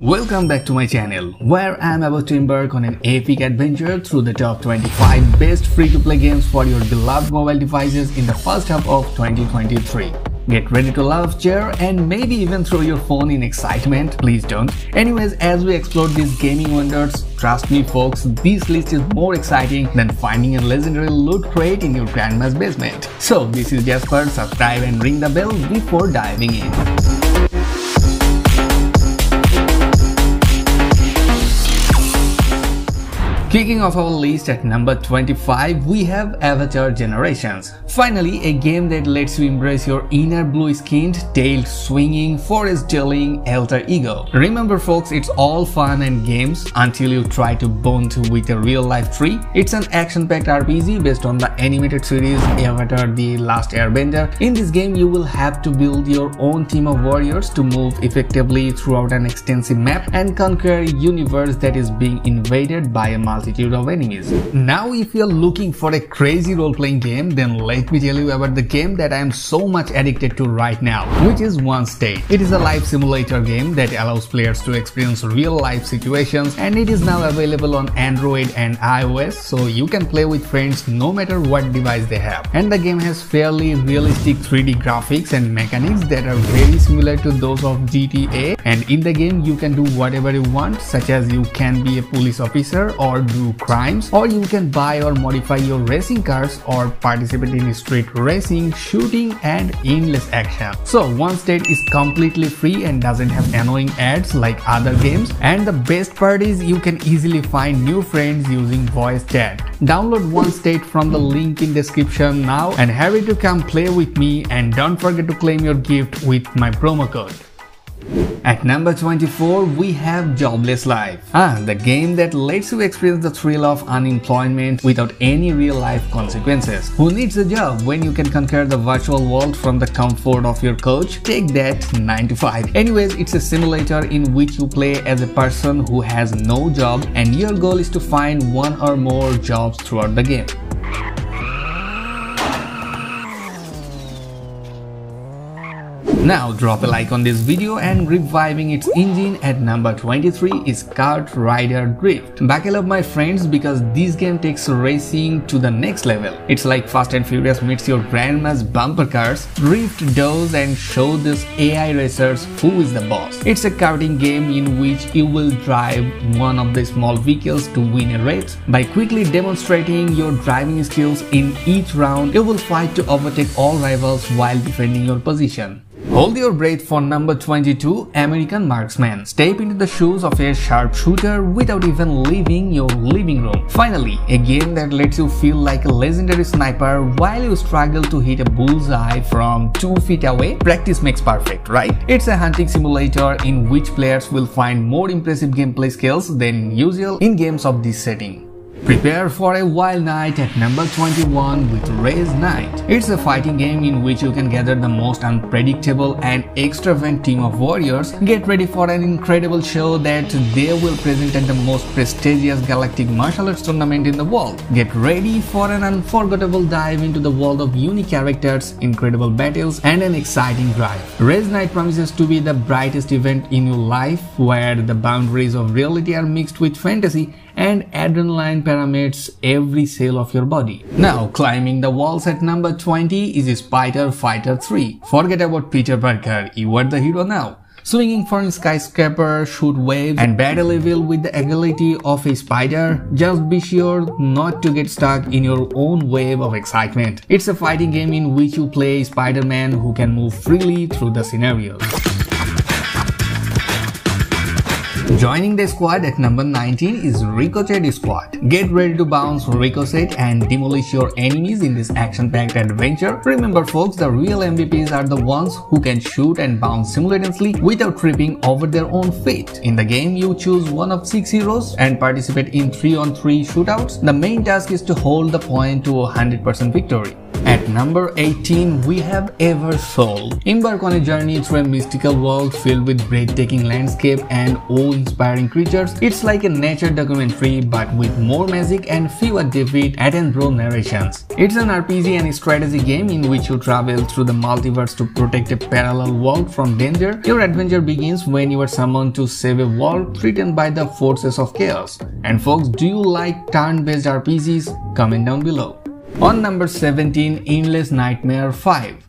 Welcome back to my channel, where I am about to embark on an epic adventure through the top 25 best free-to-play games for your beloved mobile devices in the first half of 2023. Get ready to laugh, cheer, and maybe even throw your phone in excitement. Please don't. Anyways, as we explore these gaming wonders, trust me folks, this list is more exciting than finding a legendary loot crate in your grandma's basement. So this is Jasper, subscribe and ring the bell before diving in. Kicking off our list at number 25, we have Avatar Generations. Finally, a game that lets you embrace your inner blue-skinned, tail-swinging, forest-dwelling alter ego. Remember folks, it's all fun and games until you try to bond with a real-life tree. It's an action-packed RPG based on the animated series Avatar The Last Airbender. In this game, you will have to build your own team of warriors to move effectively throughout an extensive map and conquer a universe that is being invaded by a multitude of enemies. Now if you're looking for a crazy role-playing game, then let me tell you about the game that I am so much addicted to right now, which is One State. It is a life simulator game that allows players to experience real-life situations, and it is now available on Android and iOS, so you can play with friends no matter what device they have. And the game has fairly realistic 3D graphics and mechanics that are very similar to those of GTA, and in the game you can do whatever you want, such as you can be a police officer or do crimes, or you can buy or modify your racing cars or participate in street racing, shooting, and endless action. So One State is completely free and doesn't have annoying ads like other games, and the best part is you can easily find new friends using voice chat. Download One State from the link in description now and hurry to come play with me, and don't forget to claim your gift with my promo code. At number 24, we have Jobless Life. The game that lets you experience the thrill of unemployment without any real-life consequences. Who needs a job when you can conquer the virtual world from the comfort of your couch? Take that, 9 to 5. Anyways, it's a simulator in which you play as a person who has no job, and your goal is to find one or more jobs throughout the game. Now drop a like on this video, and reviving its engine at number 23 is Kart Rider Drift. Buckle up my friends, because this game takes racing to the next level. It's like Fast and Furious meets your grandma's bumper cars. Drift does and show these AI racers who is the boss. It's a karting game in which you will drive one of the small vehicles to win a race. By quickly demonstrating your driving skills in each round, you will fight to overtake all rivals while defending your position. Hold your breath for number 22, American Marksman. Step into the shoes of a sharpshooter without even leaving your living room. Finally, a game that lets you feel like a legendary sniper while you struggle to hit a bullseye from 2 feet away. Practice makes perfect, right? It's a hunting simulator in which players will find more impressive gameplay skills than usual in games of this setting. Prepare for a wild night at number 21 with Raise Night. It's a fighting game in which you can gather the most unpredictable and extravagant team of warriors. Get ready for an incredible show that they will present at the most prestigious galactic martial arts tournament in the world. Get ready for an unforgettable dive into the world of unique characters, incredible battles, and an exciting drive. Raise Night promises to be the brightest event in your life, where the boundaries of reality are mixed with fantasy and adrenaline permeates every cell of your body. Now, climbing the walls at number 20 is Spider Fighter 3. Forget about Peter Parker, you are the hero now. Swinging from skyscraper, shoot waves, and battle evil with the agility of a spider, just be sure not to get stuck in your own wave of excitement. It's a fighting game in which you play Spider-Man who can move freely through the scenarios. Joining the squad at number 19 is Ricochet Squad. Get ready to bounce, ricochet, and demolish your enemies in this action-packed adventure. Remember folks, the real MVPs are the ones who can shoot and bounce simultaneously without tripping over their own feet. In the game, you choose one of 6 heroes and participate in 3-on-3 shootouts. The main task is to hold the point to 100% victory. At number 18, we have Eversoul. Embark on a journey through a mystical world filled with breathtaking landscape and awe-inspiring creatures. It's like a nature documentary but with more magic and fewer David Attenborough narrations. It's an RPG and strategy game in which you travel through the multiverse to protect a parallel world from danger. Your adventure begins when you are summoned to save a world threatened by the forces of chaos. And folks, do you like turn-based RPGs? Comment down below. On number 17, Endless Nightmare 5.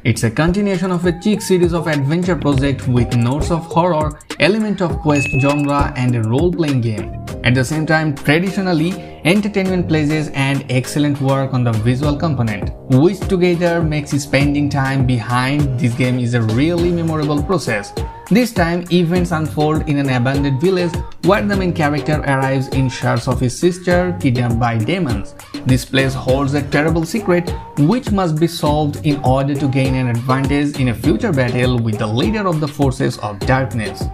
It's a continuation of a chic series of adventure projects with notes of horror, element of quest genre and a role-playing game. At the same time, traditionally, entertainment places and excellent work on the visual component, which together makes spending time behind this game is a really memorable process. This time, events unfold in an abandoned village where the main character arrives in search of his sister kidnapped by demons. This place holds a terrible secret which must be solved in order to gain an advantage in a future battle with the leader of the forces of darkness.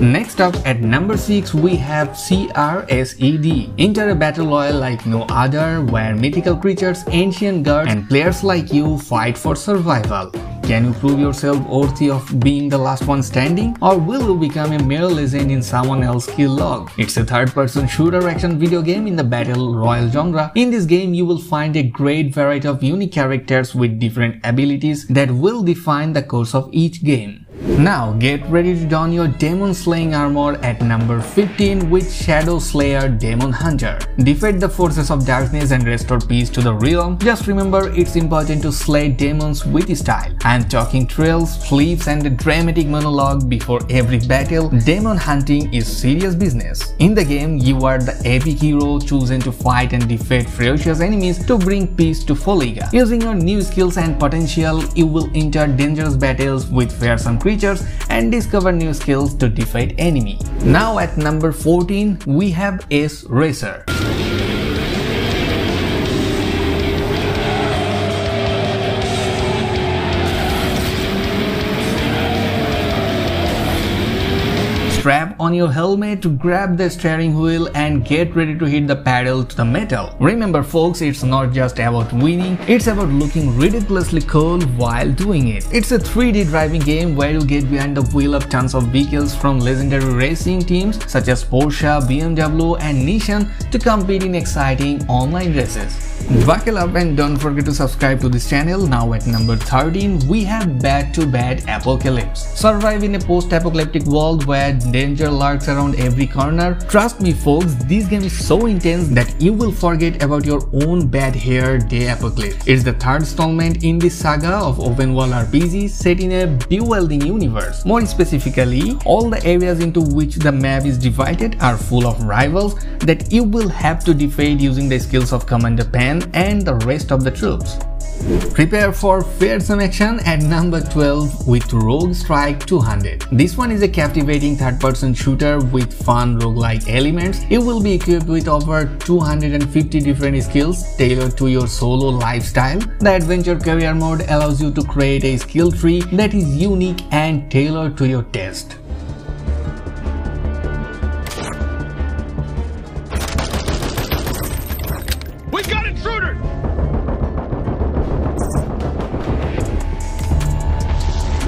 Next up, at number 6, we have CRSED. Enter a battle royale like no other, where mythical creatures, ancient gods, and players like you fight for survival. Can you prove yourself worthy of being the last one standing, or will you become a mere legend in someone else's kill log? It's a third-person shooter action video game in the battle royale genre. In this game, you will find a great variety of unique characters with different abilities that will define the course of each game. Now get ready to don your demon slaying armor at number 15 with Shadow Slayer Demon Hunter. Defeat the forces of darkness and restore peace to the realm. Just remember, it's important to slay demons with style. I'm talking thrills, flips and a dramatic monologue before every battle. Demon hunting is serious business. In the game, you are the epic hero chosen to fight and defeat ferocious enemies to bring peace to Foliga. Using your new skills and potential, you will enter dangerous battles with fearsome creatures and discover new skills to defeat enemy. Now at number 14, we have Ace Racer. Strap on your helmet, grab the steering wheel and get ready to hit the pedal to the metal. Remember folks, it's not just about winning, it's about looking ridiculously cool while doing it. It's a 3D driving game where you get behind the wheel of tons of vehicles from legendary racing teams such as Porsche, BMW and Nissan to compete in exciting online races. Buckle up and don't forget to subscribe to this channel. Now at number 13, we have Bad to Bad Apocalypse. Survive in a post-apocalyptic world where danger lurks around every corner. Trust me folks, this game is so intense that you will forget about your own bad hair day apocalypse. It's the third installment in this saga of open world RPGs set in a bewildering universe. More specifically, all the areas into which the map is divided are full of rivals that you will have to defeat using the skills of Commander Pan and the rest of the troops. Prepare for fearsome action at number 12 with Rogue Strike 200. This one is a captivating third-person shooter with fun roguelike elements. It will be equipped with over 250 different skills tailored to your solo lifestyle. The Adventure Career mode allows you to create a skill tree that is unique and tailored to your taste. We got intruders!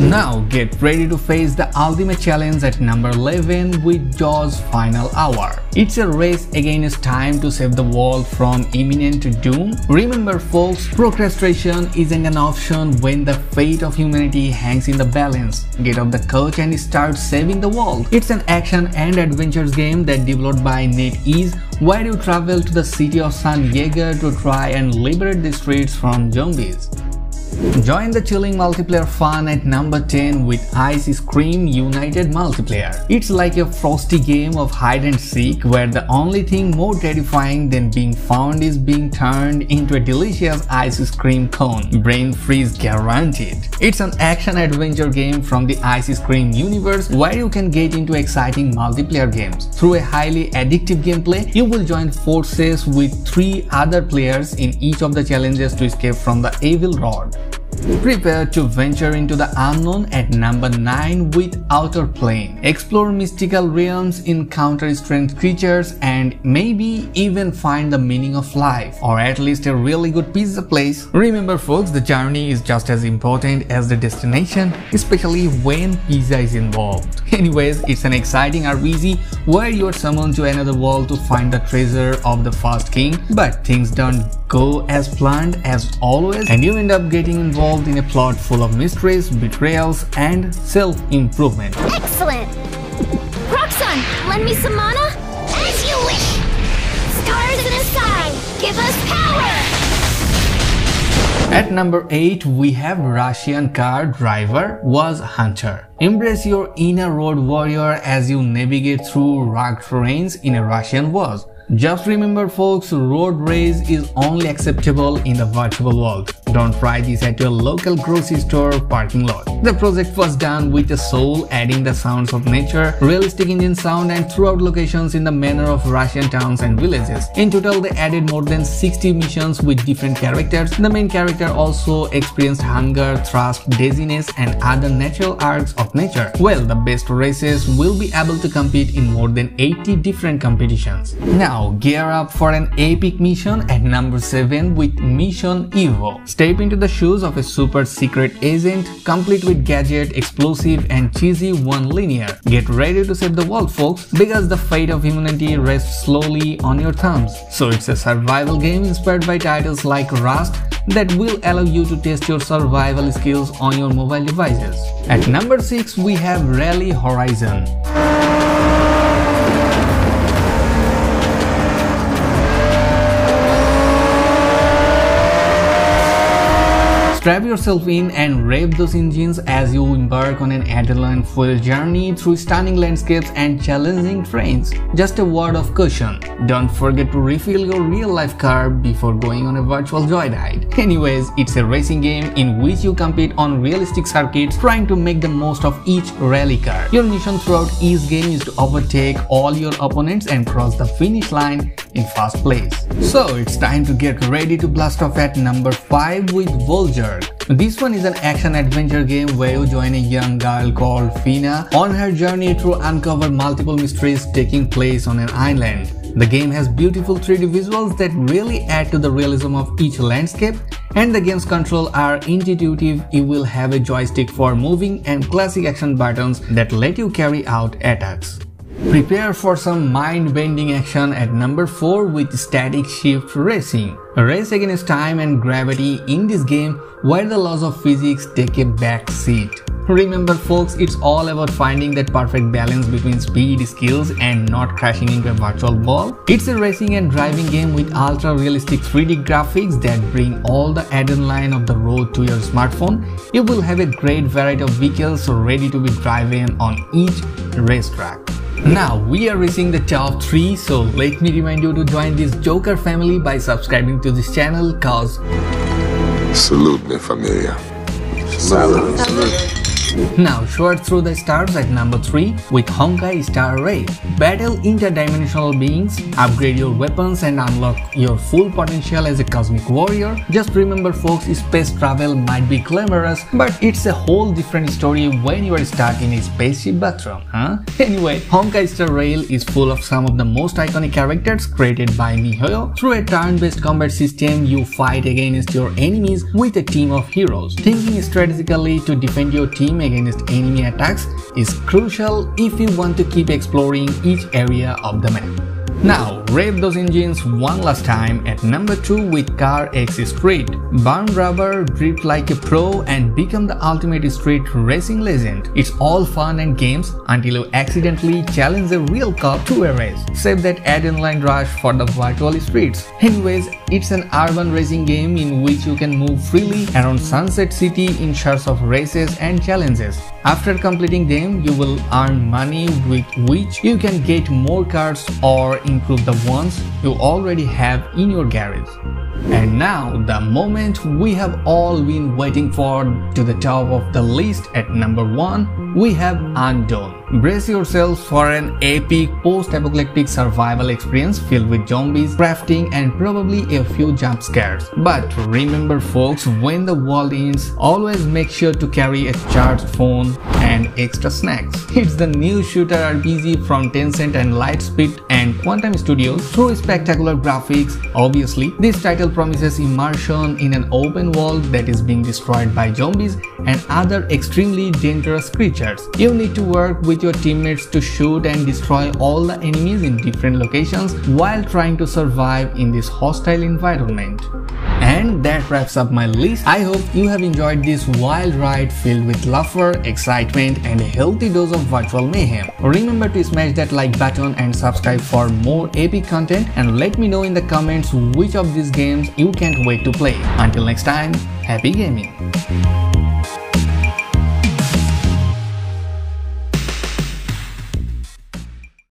Now get ready to face the ultimate challenge at number 11 with Jaws Final Hour. It's a race against time to save the world from imminent doom. Remember folks, procrastination isn't an option when the fate of humanity hangs in the balance. Get off the couch and start saving the world. It's an action and adventures game that developed by NetEase, where you travel to the city of San Diego to try and liberate the streets from zombies. Join the chilling multiplayer fun at number 10 with Ice Scream United Multiplayer. It's like a frosty game of hide and seek where the only thing more terrifying than being found is being turned into a delicious ice cream cone. Brain freeze guaranteed. It's an action-adventure game from the Ice Scream universe where you can get into exciting multiplayer games. Through a highly addictive gameplay, you will join forces with 3 other players in each of the challenges to escape from the evil rod. Prepare to venture into the unknown at number 9 with Outer Plane. Explore mystical realms, encounter strange creatures, and maybe even find the meaning of life, or at least a really good pizza place. Remember folks, the journey is just as important as the destination, especially when pizza is involved. Anyways, it's an exciting RPG where you are summoned to another world to find the treasure of the first king, but things don't go as planned as always, and you end up getting involved in a plot full of mysteries, betrayals, and self-improvement. Excellent! Roxanne, lend me some mana? As you wish! Stars in the sky, give us power! At number 8, we have Russian car driver was Hunter. Embrace your inner road warrior as you navigate through rugged terrains in a Russian wars. Just remember folks, road rage is only acceptable in the virtual world. Don't try this at your local grocery store parking lot. The project was done with a soul, adding the sounds of nature, realistic engine sound, and throughout locations in the manner of Russian towns and villages. In total, they added more than 60 missions with different characters. The main character also experienced hunger, thirst, dizziness, and other natural arcs of nature. Well, the best races will be able to compete in more than 80 different competitions. Now, gear up for an epic mission at number 7 with Mission Evo. Step into the shoes of a super secret agent, complete with gadget, explosive, and cheesy one-liner. Get ready to save the world folks, because the fate of humanity rests slowly on your thumbs. So it's a survival game inspired by titles like Rust that will allow you to test your survival skills on your mobile devices. At number 6 we have Rally Horizon. Strap yourself in and rev those engines as you embark on an adrenaline-fueled journey through stunning landscapes and challenging terrains. Just a word of caution, don't forget to refill your real-life car before going on a virtual joyride. Anyways, it's a racing game in which you compete on realistic circuits trying to make the most of each rally car. Your mission throughout each game is to overtake all your opponents and cross the finish line in first place. So it's time to get ready to blast off at number 5 with Volger. This one is an action-adventure game where you join a young girl called Fina on her journey to uncover multiple mysteries taking place on an island. The game has beautiful 3D visuals that really add to the realism of each landscape, and the game's controls are intuitive. You will have a joystick for moving and classic action buttons that let you carry out attacks. Prepare for some mind-bending action at number 4 with Static Shift Racing. Race against time and gravity in this game where the laws of physics take a back seat. Remember folks, it's all about finding that perfect balance between speed, skills, and not crashing into a virtual wall. It's a racing and driving game with ultra-realistic 3D graphics that bring all the adrenaline of the road to your smartphone. You will have a great variety of vehicles ready to be driven on each racetrack. Now we are reaching the top 3, so let me remind you to join this Joker family by subscribing to this channel, cause Salute me, familia. Salute. Now soar through the stars at number 3 with Honkai Star Rail. Battle interdimensional beings, upgrade your weapons, and unlock your full potential as a cosmic warrior. Just remember folks, space travel might be glamorous, but it's a whole different story when you are stuck in a spaceship bathroom, huh? Anyway, Honkai Star Rail is full of some of the most iconic characters created by miHoYo. Through a turn-based combat system, you fight against your enemies with a team of heroes. Thinking strategically to defend your team against enemy attacks is crucial if you want to keep exploring each area of the map. Now, rev those engines one last time at number 2 with Car X Street. Burn rubber, drift like a pro, and become the ultimate street racing legend. It's all fun and games until you accidentally challenge a real cop to a race. Save that adrenaline rush for the virtual streets. Anyways, it's an urban racing game in which you can move freely around Sunset City in search of races and challenges. After completing them, you will earn money with which you can get more cars or improve the ones you already have in your garage. And now, the moment we have all been waiting for, to the top of the list at number 1, we have Undawn. Brace yourselves for an epic post-apocalyptic survival experience filled with zombies, crafting, and probably a few jump scares. But remember folks, when the world ends, always make sure to carry a charged phone and extra snacks. It's the new shooter RPG from Tencent and Lightspeed and Quantum Studios. Through spectacular graphics, obviously, this title promises immersion in an open world that is being destroyed by zombies and other extremely dangerous creatures. You need to work with your teammates to shoot and destroy all the enemies in different locations while trying to survive in this hostile environment. And that wraps up my list. I hope you have enjoyed this wild ride filled with laughter, excitement, and a healthy dose of virtual mayhem. Remember to smash that like button and subscribe for more epic content, and let me know in the comments which of these games you can't wait to play. Until next time, happy gaming!